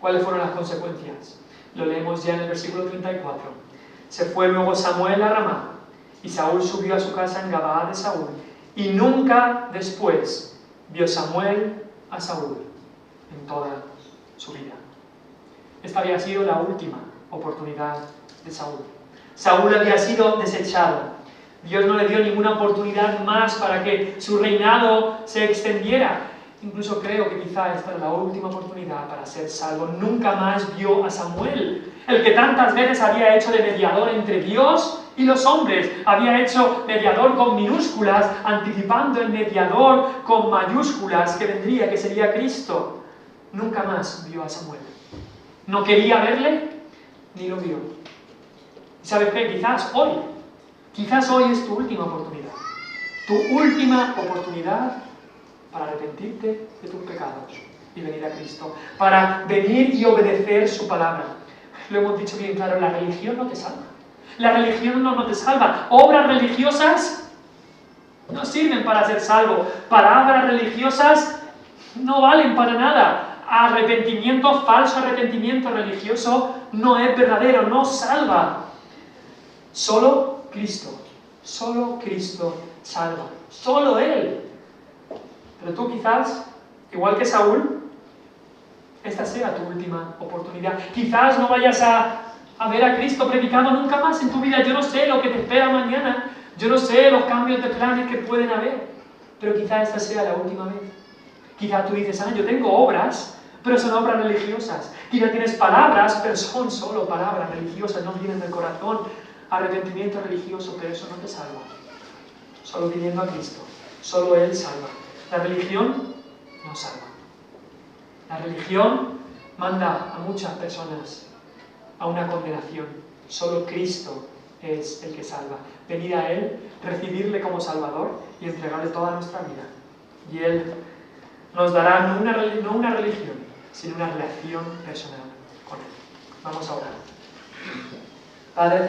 ¿Cuáles fueron las consecuencias? Lo leemos ya en el versículo 34. Se fue luego Samuel a Ramá, y Saúl subió a su casa en Gabaa de Saúl, y nunca después vio Samuel a Saúl en toda su vida. Esta había sido la última oportunidad de Saúl. Saúl había sido desechado. Dios no le dio ninguna oportunidad más para que su reinado se extendiera. Incluso creo que quizá esta es la última oportunidad para ser salvo. Nunca más vio a Samuel, el que tantas veces había hecho de mediador entre Dios y los hombres. Había hecho mediador con minúsculas, anticipando el mediador con mayúsculas que vendría, que sería Cristo. Nunca más vio a Samuel. No quería verle, ni lo vio. ¿Y sabes qué? Quizás hoy es tu última oportunidad. Tu última oportunidad para arrepentirte de tus pecados y venir a Cristo, para venir y obedecer su palabra. Lo hemos dicho bien claro, la religión no te salva. La religión no te salva. Obras religiosas no sirven para ser salvo. Palabras religiosas no valen para nada. Arrepentimiento, falso arrepentimiento religioso no es verdadero, no salva. Solo Cristo salva. Solo Él. Pero tú quizás, igual que Saúl, esta sea tu última oportunidad. Quizás no vayas a ver a Cristo predicado nunca más en tu vida. Yo no sé lo que te espera mañana. Yo no sé los cambios de planes que pueden haber. Pero quizás esta sea la última vez. Quizás tú dices, yo tengo obras, pero son obras religiosas. Quizás tienes palabras, pero son solo palabras religiosas, no vienen del corazón. Arrepentimiento religioso, pero eso no te salva. Solo viniendo a Cristo. Solo Él salva. La religión no salva. La religión manda a muchas personas a una condenación. Solo Cristo es el que salva. Venir a Él, recibirle como Salvador y entregarle toda nuestra vida. Y Él nos dará no una religión, sino una relación personal con Él. Vamos a orar. Padre,